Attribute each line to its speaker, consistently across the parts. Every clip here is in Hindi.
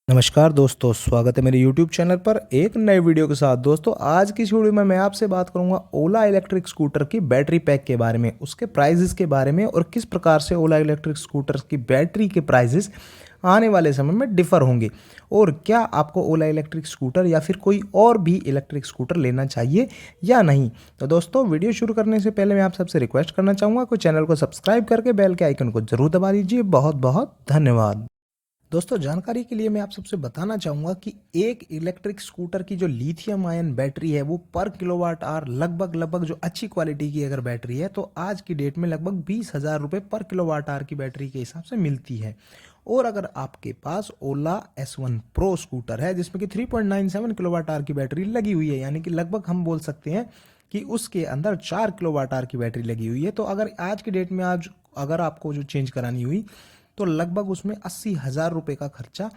Speaker 1: नमस्कार दोस्तों, स्वागत है मेरे YouTube चैनल पर एक नए वीडियो के साथ। दोस्तों, आज की इस वीडियो में मैं आपसे बात करूंगा ओला इलेक्ट्रिक स्कूटर की बैटरी पैक के बारे में, उसके प्राइजेस के बारे में और किस प्रकार से ओला इलेक्ट्रिक स्कूटर की बैटरी के प्राइजेस आने वाले समय में डिफ़र होंगे और क्या आपको ओला इलेक्ट्रिक स्कूटर या फिर कोई और भी इलेक्ट्रिक स्कूटर लेना चाहिए या नहीं। तो दोस्तों, वीडियो शुरू करने से पहले मैं आप सबसे रिक्वेस्ट करना चाहूँगा कि चैनल को सब्सक्राइब करके बेल के आइकन को जरूर दबा दीजिए। बहुत बहुत धन्यवाद। दोस्तों, जानकारी के लिए मैं आप सबसे बताना चाहूँगा कि एक इलेक्ट्रिक स्कूटर की जो लिथियम आयन बैटरी है वो पर किलोवाट आवर लगभग जो अच्छी क्वालिटी की अगर बैटरी है तो आज की डेट में लगभग 20,000 रुपये पर किलोवाट आवर की बैटरी के हिसाब से मिलती है। और अगर आपके पास ओला S1 प्रो स्कूटर है जिसमें कि 3.97 किलोवाट आवर की बैटरी लगी हुई है, यानी कि लगभग हम बोल सकते हैं कि उसके अंदर 4 किलोवाट आवर की बैटरी लगी हुई है, तो अगर आज की डेट में आज अगर आपको जो चेंज करानी हुई तो लगभग उसमें 80,000 रुपये का खर्चा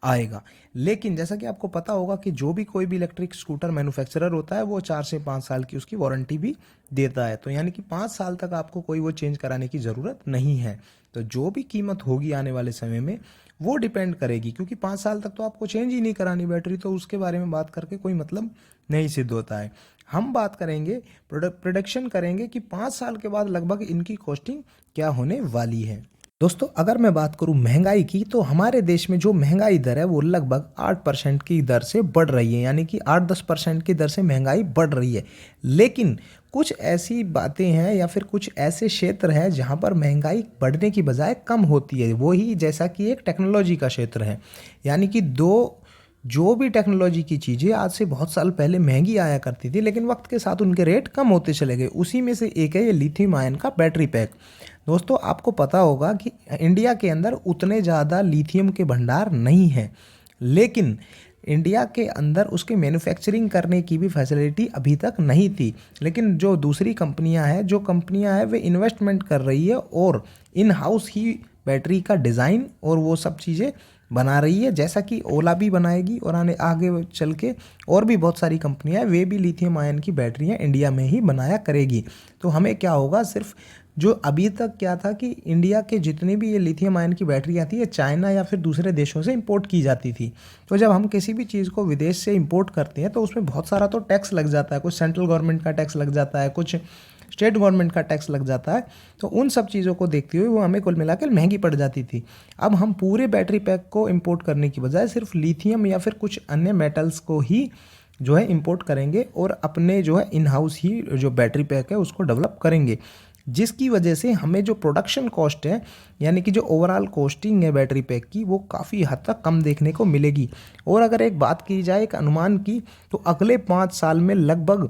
Speaker 1: आएगा। लेकिन जैसा कि आपको पता होगा कि जो भी कोई भी इलेक्ट्रिक स्कूटर मैन्युफैक्चरर होता है वो 4 से 5 साल की उसकी वारंटी भी देता है, तो यानी कि 5 साल तक आपको कोई वो चेंज कराने की ज़रूरत नहीं है। तो जो भी कीमत होगी आने वाले समय में वो डिपेंड करेगी, क्योंकि 5 साल तक तो आपको चेंज ही नहीं करानी बैटरी, तो उसके बारे में बात करके कोई मतलब नहीं सिद्ध होता है। हम बात करेंगे, प्रोडक्शन करेंगे कि 5 साल के बाद लगभग इनकी कॉस्टिंग क्या होने वाली है। दोस्तों, अगर मैं बात करूं महंगाई की, तो हमारे देश में जो महंगाई दर है वो लगभग 8% की दर से बढ़ रही है, यानी कि 8-10% की दर से महंगाई बढ़ रही है। लेकिन कुछ ऐसी बातें हैं या फिर कुछ ऐसे क्षेत्र हैं जहां पर महंगाई बढ़ने की बजाय कम होती है, वो ही जैसा कि एक टेक्नोलॉजी का क्षेत्र है। यानी कि जो भी टेक्नोलॉजी की चीज़ें आज से बहुत साल पहले महंगी आया करती थी लेकिन वक्त के साथ उनके रेट कम होते चले गए, उसी में से एक है ये लिथियम आयन का बैटरी पैक। दोस्तों, आपको पता होगा कि इंडिया के अंदर उतने ज़्यादा लिथियम के भंडार नहीं हैं, लेकिन इंडिया के अंदर उसके मैन्युफैक्चरिंग करने की भी फैसिलिटी अभी तक नहीं थी। लेकिन जो दूसरी कंपनियां हैं वे इन्वेस्टमेंट कर रही है और इन हाउस ही बैटरी का डिज़ाइन और वो सब चीज़ें बना रही है, जैसा कि ओला भी बनाएगी और आगे चल के और भी बहुत सारी कंपनियां हैं वे भी लिथियम आयन की बैटरियां इंडिया में ही बनाया करेगी। तो हमें क्या होगा, सिर्फ जो अभी तक क्या था कि इंडिया के जितने भी ये लिथियम आयन की बैटरी आती है चाइना या फिर दूसरे देशों से इंपोर्ट की जाती थी। तो जब हम किसी भी चीज़ को विदेश से इंपोर्ट करते हैं तो उसमें बहुत सारा तो टैक्स लग जाता है, कुछ सेंट्रल गवर्नमेंट का टैक्स लग जाता है, कुछ स्टेट गवर्नमेंट का टैक्स लग जाता है। तो उन सब चीज़ों को देखते हुए वो हमें कुल मिलाकर महंगी पड़ जाती थी। अब हम पूरे बैटरी पैक को इंपोर्ट करने की बजाय सिर्फ लिथियम या फिर कुछ अन्य मेटल्स को ही जो है इंपोर्ट करेंगे और अपने जो है इन हाउस ही जो बैटरी पैक है उसको डेवलप करेंगे, जिसकी वजह से हमें जो प्रोडक्शन कॉस्ट है, यानी कि जो ओवरऑल कॉस्टिंग है बैटरी पैक की, वो काफ़ी हद तक कम देखने को मिलेगी। और अगर एक बात की जाए एक अनुमान की, तो अगले 5 साल में लगभग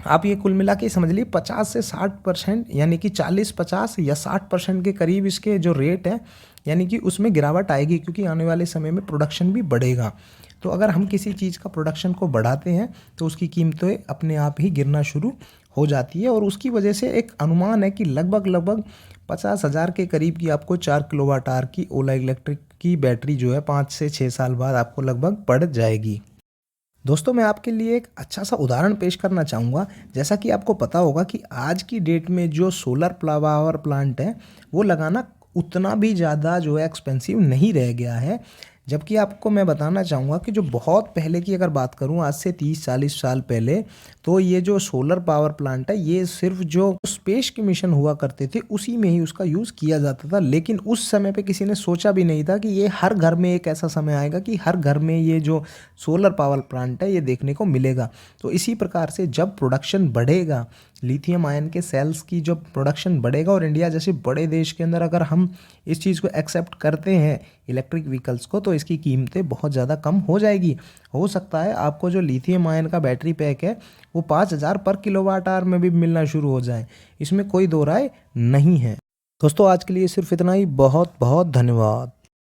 Speaker 1: आप ये कुल मिला के समझ लीजिए 50 से 60%, यानी कि 40-50 या 60% के करीब इसके जो रेट है यानी कि उसमें गिरावट आएगी, क्योंकि आने वाले समय में प्रोडक्शन भी बढ़ेगा। तो अगर हम किसी चीज़ का प्रोडक्शन को बढ़ाते हैं तो उसकी कीमतें अपने आप ही गिरना शुरू हो जाती है, और उसकी वजह से एक अनुमान है कि लगभग 50,000 के करीब की आपको 4 किलोवाट आवर की ओला इलेक्ट्रिक की बैटरी जो है 5 से 6 साल बाद आपको लगभग पड़ जाएगी। दोस्तों, मैं आपके लिए एक अच्छा सा उदाहरण पेश करना चाहूँगा। जैसा कि आपको पता होगा कि आज की डेट में जो सोलर पावर प्लांट है वो लगाना उतना भी ज़्यादा जो है एक्सपेंसिव नहीं रह गया है। जबकि आपको मैं बताना चाहूँगा कि जो बहुत पहले की अगर बात करूँ, आज से 30-40 साल पहले, तो ये जो सोलर पावर प्लांट है ये सिर्फ जो स्पेस के मिशन हुआ करते थे उसी में ही उसका यूज़ किया जाता था। लेकिन उस समय पे किसी ने सोचा भी नहीं था कि ये हर घर में एक ऐसा समय आएगा कि हर घर में ये जो सोलर पावर प्लांट है ये देखने को मिलेगा। तो इसी प्रकार से जब प्रोडक्शन बढ़ेगा, लिथियम आयन के सेल्स की जब प्रोडक्शन बढ़ेगा और इंडिया जैसे बड़े देश के अंदर अगर हम इस चीज़ को एक्सेप्ट करते हैं इलेक्ट्रिक व्हीकल्स को, तो इसकी कीमतें बहुत ज़्यादा कम हो जाएगी। हो सकता है आपको जो लिथियम आयन का बैटरी पैक है वो 5,000 पर किलोवाट आवर में भी मिलना शुरू हो जाए, इसमें कोई दो राय नहीं है। दोस्तों, आज के लिए सिर्फ इतना ही। बहुत बहुत धन्यवाद।